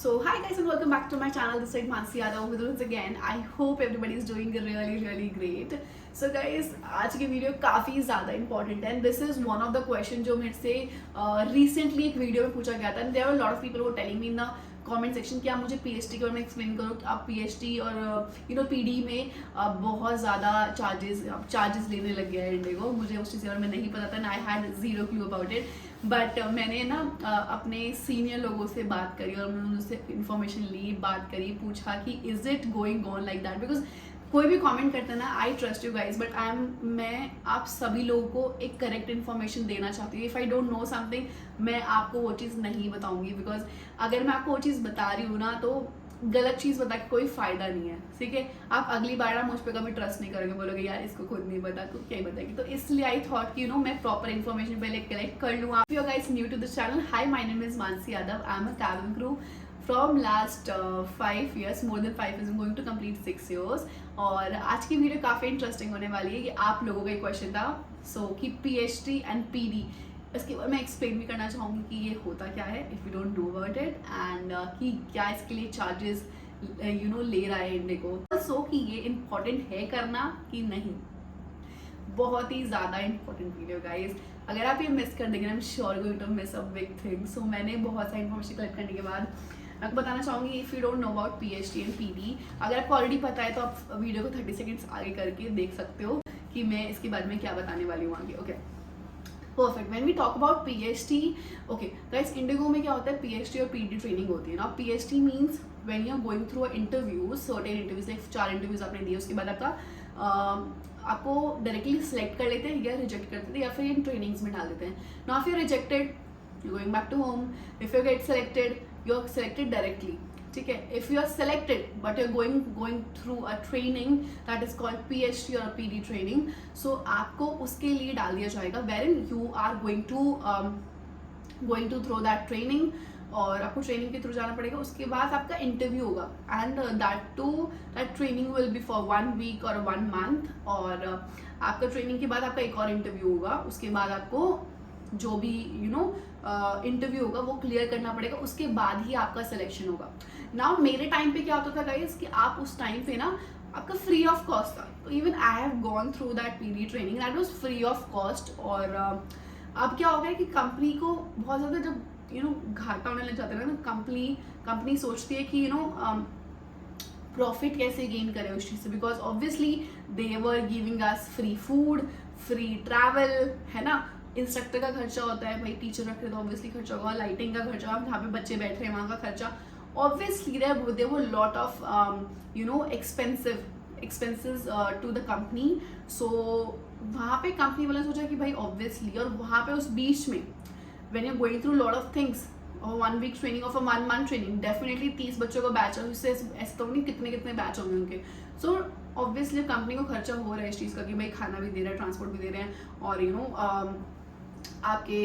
So hi guys and welcome back to my channel. This is Mansi Yadav with once again. I hope everybody is doing really great. So guys, आज की video काफ़ी ज़्यादा important है. This is one of the question जो मेरे से recently एक video में पूछा गया था. And there were a lot of people who were telling me in the comment section कि आप मुझे पीएचडी के बारे में एक्सप्लेन करो कि आप पीएचडी और पीडी में बहुत ज़्यादा चार्जेस लेने लग गया है इंडिगो. मुझे उस चीज़ के बारे में नहीं पता था. I had zero clue about it. But मैंने ना अपने सीनियर लोगों से बात करी और मैंने उनसे इन्फॉर्मेशन ली, बात करी, पूछा कि is it going on like that. Because कोई भी कमेंट करता है ना, I trust you guys, but मैं आप सभी लोगों को एक करेक्ट इन्फॉर्मेशन देना चाहती हूँ. If I don't know something, मैं आपको वो चीज़ नहीं बताऊंगी. बिकॉज अगर मैं आपको वो चीज़ बता रही हूँ ना, तो गलत चीज़ बता के कोई फ़ायदा नहीं है. ठीक है, आप अगली बार ना मुझ पर कभी ट्रस्ट नहीं करोगे, बोलोगे यार इसको खुद नहीं पता तो क्या ही बताएगी. तो इसलिए आई थॉट कि मैं प्रॉपर इन्फॉर्मेशन पहले कलेक्ट कर लूँ. आप you guys new to this channel, hi my name is Mansi Yadav. I am a cabin crew from last 5 years, more than 5 years. I'm going to complete 6 years. और आज की video काफ़ी इंटरेस्टिंग होने वाली है. कि आप लोगों का एक क्वेश्चन था कि पीएचडी एंड पीडी, इसके बाद मैं एक्सप्लेन भी करना चाहूँगी कि ये होता क्या है if you don't know about it, and कि क्या इसके लिए चार्जेस ले रहा है इंडिगो. कि ये इम्पोर्टेंट है करना कि नहीं. बहुत ही ज़्यादा इंपॉर्टेंट वीडियो गाइज. अगर आप ये मिस कर देंगे ना, I am sure going to miss a big thing. So मैंने बहुत सारी इन्फॉर्मेशन कलेक्ट करने के बाद आपको बताना चाहूँगी. If you don't know about PhD and PD, अगर आपको ऑलरेडी पता है तो आप वीडियो को 30 सेकेंड्स आगे करके देख सकते हो कि मैं इसके बारे में क्या बताने वाली हूँ आगे. Okay, perfect. When we talk about PhD, okay guys, IndiGo में क्या होता है, पीएचडी और पीडी ट्रेनिंग होती है ना. PhD means when you are going through interviews, certain interviews, like 4 interviews आपने दिए, उसके बाद आपको डायरेक्टली सिलेक्ट कर लेते हैं या रिजेक्ट कर देते हैं, या फिर इन ट्रेनिंग्स में डाल देते हैं. Now if you rejected, you going back to home. If you get selected, you are selected directly. ठीक है, if you are selected but you are going through a training that is called PhD और PD training. So आपको उसके लिए डाल दिया जाएगा wherein you are going to through that training, और आपको ट्रेनिंग के थ्रू जाना पड़ेगा. उसके बाद आपका इंटरव्यू होगा, and that training will be for 1 week और 1 मंथ. और आपका ट्रेनिंग के बाद आपका एक और इंटरव्यू होगा. उसके बाद आपको जो भी इंटरव्यू होगा वो क्लियर करना पड़ेगा. उसके बाद ही आपका सिलेक्शन होगा. नाउ मेरे टाइम पे क्या होता था गाइस कि आप उस टाइम पे ना आपका फ्री ऑफ कॉस्ट था. तो even I have gone through that PD training, that was free of cost. और अब क्या हो गया कि कंपनी को बहुत ज़्यादा जब घाटा होने लग जाता है ना, कंपनी सोचती है कि प्रॉफिट कैसे गेन करे उस चीज़ से. Because obviously they were giving us free food, free travel, है ना. इंस्ट्रक्टर का खर्चा होता है, भाई टीचर रख रहे तो ऑब्वियसली खर्चा होगा. लाइटिंग का खर्चा, जहाँ पे बच्चे बैठ रहे हैं वहाँ का खर्चा. Obviously there were lot of expenses to the company. So वहाँ पे कंपनी वाले सोचा कि भाई ऑब्वियसली, और वहाँ पे उस बीच में when you're going through lot of things, or 1 week training or 1 month training, definitely 30 बच्चों का बैच है, उससे ऐसे तो नहीं कितने बैच होंगे उनके. सो ऑब्वियसली कंपनी को खर्चा हो रहा है इस चीज़ का कि भाई खाना भी दे रहा है, ट्रांसपोर्ट भी दे रहे हैं, और आपके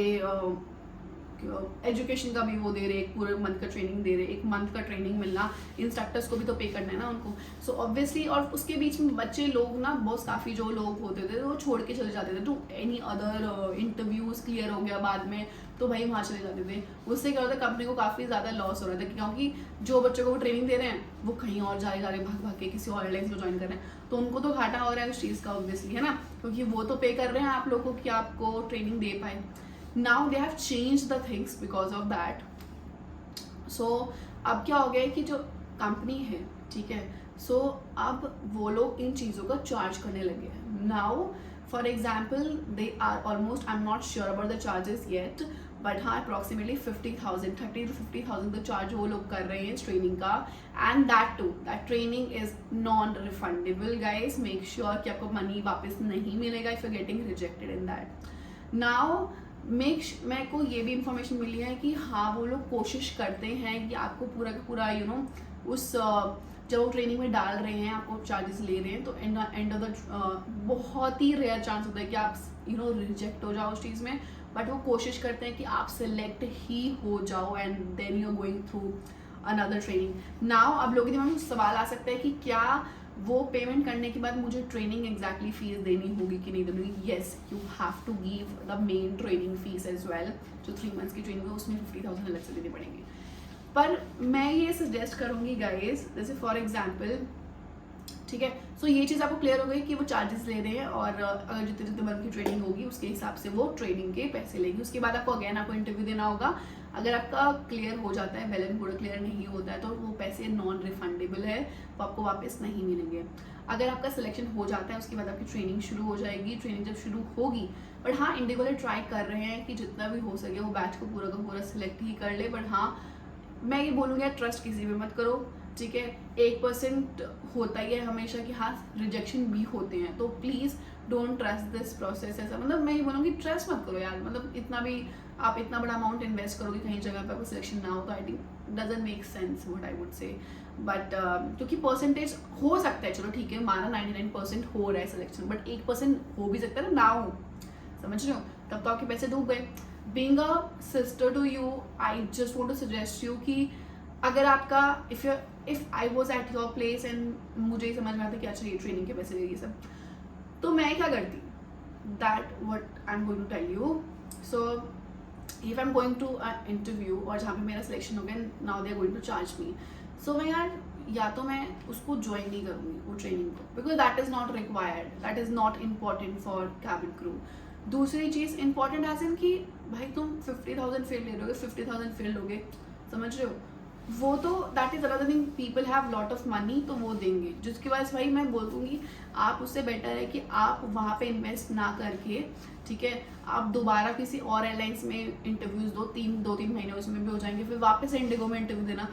एजुकेशन का भी वो दे रहे हैं, पूरे मंथ का ट्रेनिंग दे रहे हैं. 1 मंथ का ट्रेनिंग मिलना, इंस्ट्रक्टर्स को भी तो पे करना है ना उनको. सो ऑब्वियसली, और उसके बीच में बच्चे लोग ना, बहुत काफ़ी जो लोग होते थे वो छोड़ के चले जाते थे to any other interviews. Clear हो गया बाद में तो भाई वहाँ चले जाते थे. उससे क्या होता है, कंपनी को काफ़ी ज़्यादा लॉस हो रहा था, क्योंकि जो बच्चों को वो ट्रेनिंग दे रहे हैं वो कहीं और जा रहे भाग के किसी और एयरलाइंस को ज्वाइन कर रहे हैं. तो उनको तो घाटा हो रहा है उस चीज़ का ऑब्वियसली, है ना, क्योंकि वो तो पे कर रहे हैं आप लोगों को कि आपको ट्रेनिंग दे पाए. Now they have changed the things because of that. So अब क्या हो गया है कि जो कंपनी है, ठीक है, सो अब वो लोग इन चीज़ों का चार्ज करने लगे हैं. Now for example they are almost, I am not sure about the charges yet, but हाँ अप्रॉक्सीमेटली 50,000, 30 to 50,000 का चार्ज वो लोग कर रहे हैं इस ट्रेनिंग का. And that training is non refundable guys. Make sure कि आपको मनी वापस नहीं मिलेगा if you getting rejected in that. Now मेरे को ये भी इंफॉर्मेशन मिली है कि हाँ वो लोग कोशिश करते हैं कि आपको पूरा का पूरा उस जब वो ट्रेनिंग में डाल रहे हैं, आपको चार्जेस ले रहे हैं, तो एंड ऑफ द बहुत ही रेयर चांस होता है कि आप रिजेक्ट हो जाओ उस चीज़ में. बट वो कोशिश करते हैं कि आप सिलेक्ट ही हो जाओ, and then you are going through another training. Now अब लोगों के दिमाग में सवाल आ सकता है कि क्या वो पेमेंट करने के बाद मुझे ट्रेनिंग एग्जैक्टली फीस देनी होगी कि नहीं देनी होगी. Yes, you have to give the main training fees as well. जो 3 मंथ्स की ट्रेनिंग है उसमें 50,000 अलग से देने पड़ेंगे. पर मैं ये सजेस्ट करूँगी गाइज, जैसे फॉर एग्जाम्पल, ठीक है, सो ये चीज़ आपको क्लियर हो गई कि वो चार्जेस ले रहे हैं और अगर जितने जितने मंथ की ट्रेनिंग होगी उसके हिसाब से वो ट्रेनिंग के पैसे लेगी। उसके बाद आपको अगेन आपको इंटरव्यू देना होगा। अगर आपका क्लियर हो जाता है, वेल एंड गुड, क्लियर नहीं होता है तो वो पैसे नॉन रिफंडेबल है, वो आपको वापस नहीं मिलेंगे। अगर आपका सिलेक्शन हो जाता है उसके बाद आपकी ट्रेनिंग शुरू हो जाएगी। ट्रेनिंग जब शुरू होगी, बट हाँ इंडिगो वाले ट्राई कर रहे हैं कि जितना भी हो सके वो बैच को पूरा का पूरा सिलेक्ट ही कर ले। बट हाँ मैं ये बोलूँगी ट्रस्ट किसी पे मत करो, ठीक है। 1% होता ही है हमेशा कि हाँ रिजेक्शन भी होते हैं, तो please don't trust this process. ऐसा मतलब मैं ये बोलूँगी ट्रस्ट मत करो यार, मतलब इतना भी आप इतना बड़ा अमाउंट इन्वेस्ट करोगे कहीं जगह पे आपको सिलेक्शन ना हो तो I think doesn't make sense what I would say. But क्योंकि परसेंटेज हो सकता है, चलो ठीक है माना 99% हो रहा है सिलेक्शन, बट 1% हो भी सकता है ना हो, समझ रहे हो, तब तो आपके पैसे डूब गए। Being a sister to you, I just want to suggest you कि अगर आपका if I was at your place and मुझे समझ में आता कि अच्छा ये ट्रेनिंग के पैसे ये सब, तो मैं क्या करती, that what I am going to tell you. So if I am going to interview और जहाँ पे मेरा सिलेक्शन हो गया, now they are going to charge me, so मैं यार या तो मैं उसको ज्वाइन नहीं करूँगी वो ट्रेनिंग को, because that is not required, that is not important for cabin crew. दूसरी चीज़ इंपॉर्टेंट एज इन कि भाई तुम 50,000 फेल ले रहे हो, 50,000 फेल लोगे, समझ रहे हो, वो तो that is another thing, people have lot of money तो वो देंगे, जिसके बाद भाई मैं बोल दूंगी आप उससे बेटर है कि आप वहाँ पे इन्वेस्ट ना करके, ठीक है, आप दोबारा किसी और एयरलाइंस में इंटरव्यूज दो, 2-3 महीने उसमें भी हो जाएंगे, फिर वापस इंडिगो में इंटरव्यू देना।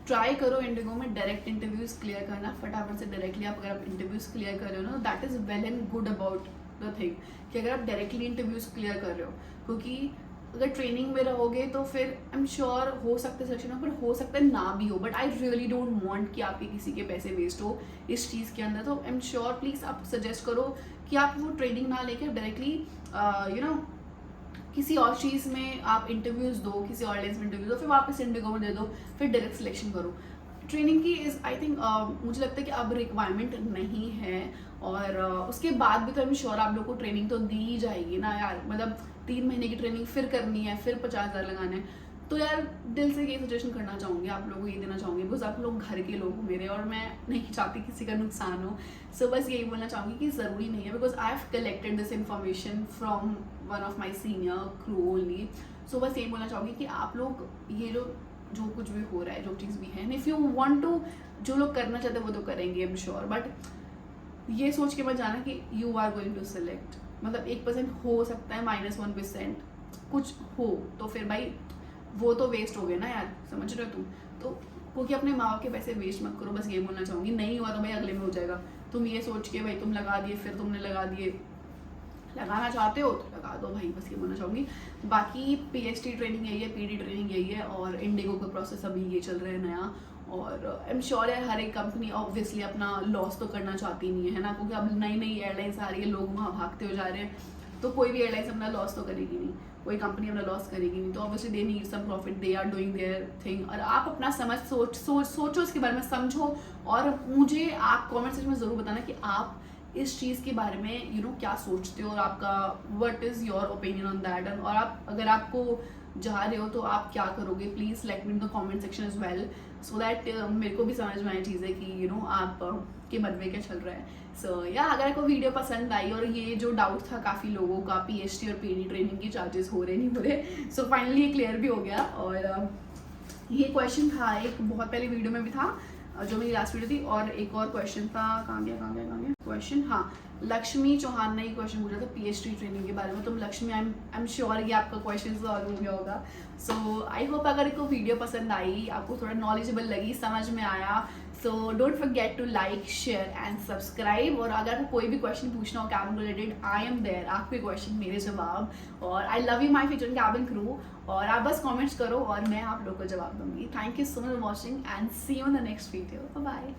ट्राई करो इंडिगो में डायरेक्ट इंटरव्यूज क्लियर करना, फटाफट से डायरेक्टली आप अगर आप इंटरव्यूज क्लियर कर रहे हो ना, that is well and good about the thing कि अगर आप डायरेक्टली इंटरव्यूज क्लियर कर रहे हो, क्योंकि अगर ट्रेनिंग में रहोगे तो फिर आई एम श्योर हो सकता है सिलेक्शन हो, पर हो सकता है ना भी हो, but I really don't want कि आपके किसी के पैसे वेस्ट हो इस चीज़ के अंदर। तो आई एम श्योर प्लीज़ आप सजेस्ट करो कि आप वो ट्रेनिंग ना लेकर डायरेक्टली यू नो किसी और चीज़ में आप इंटरव्यूज़ दो, किसी और एयरलाइंस में इंटरव्यू दो, फिर वापस इंडिगो में दे दो, फिर डायरेक्ट सिलेक्शन करो। ट्रेनिंग की इज़ आई थिंक मुझे लगता है कि अब रिक्वायरमेंट नहीं है, और उसके बाद भी तो आई एम श्योर आप लोग को ट्रेनिंग तो दी ही जाएगी ना यार, मतलब 3 महीने की ट्रेनिंग फिर करनी है, फिर 50,000 लगाने हैं, तो यार दिल से ये सजेशन करना चाहूँगी, आप लोगों को ये देना चाहूँगी, बिकॉज आप लोग घर के लोग हो मेरे और मैं नहीं चाहती किसी का नुकसान हो। सो बस यही बोलना चाहूँगी कि ज़रूरी नहीं है, because I have collected this information from one of my senior crew only. So बस यही बोलना चाहूँगी कि आप लोग ये लोग जो कुछ भी हो रहा है, जो चीज़ भी है, इफ़ यू वांट टू, जो लोग करना चाहते हैं वो तो करेंगे आई एम श्योर, बट ये सोच के मत जाना कि you are going to select, मतलब 1% हो सकता है, -1% कुछ हो तो फिर भाई वो तो वेस्ट हो गए ना यार, समझ रहे हो तुम, तो क्योंकि अपने माँ बाप के पैसे वेस्ट मत करो, बस ये बोलना चाहूँगी। नहीं हुआ तो भाई अगले में हो जाएगा, तुम ये सोच के भाई तुम लगा दिए, फिर तुमने लगा दिए, लगाना चाहते हो तो लगा दो भाई, बस ये बोलना चाहूँगी। बाकी PhD ट्रेनिंग यही है, PD ट्रेनिंग यही है, और इंडिगो का प्रोसेस अभी ये चल रहा है नया, और आई एम श्योर यार हर एक कंपनी ऑब्वियसली अपना लॉस तो करना चाहती नहीं है ना, क्योंकि अब नई नई एयरलाइंस आ रही है, लोग वहाँ भागते हो जा रहे हैं, तो कोई भी एयरलाइंस अपना लॉस तो करेगी नहीं, कोई कंपनी अपना लॉस करेगी नहीं, तो obviously they need some profit, they are doing their thing. और आप अपना समझ सोचो इसके बारे में, समझो, और मुझे आप कमेंट सेक्शन में ज़रूर बताना कि आप इस चीज़ के बारे में यू नो क्या सोचते हो, और आपका what is your opinion on that, और आप अगर आपको जा रहे हो तो आप क्या करोगे, please let me in the comment section as well, so that मेरे को भी समझ में आए चीज़ें कि यू नो आप के मन में क्या चल रहा है। सो या अगर आपको वीडियो पसंद आई, और ये जो डाउट था काफ़ी लोगों का PhD और PD ट्रेनिंग की चार्जेस हो रहे नहीं हो रहे, सो फाइनली ये क्लियर भी हो गया। और ये क्वेश्चन था एक बहुत पहले वीडियो में भी था, जो मेरी लास्ट वीडियो थी, और एक और क्वेश्चन था, कहाँ गया क्वेश्चन, हाँ लक्ष्मी चौहान ने क्वेश्चन पूछा था PhD ट्रेनिंग के बारे में, तो लक्ष्मी आई एम श्योर ये आपका क्वेश्चन सॉल्व हो गया होगा। सो आई होप अगर आपको वीडियो पसंद आई, आपको थोड़ा नॉलेजेबल लगी, समझ में आया, so don't forget to like, share and subscribe. और अगर आपको कोई भी क्वेश्चन पूछना हो cabin related, I am there, आपके क्वेश्चन मेरे जवाब, और I love you my future cabin crew, और आप बस कमेंट्स करो और मैं आप लोग को जवाब दूंगी। Thank you so much for watching and see you in the next video, bye bye.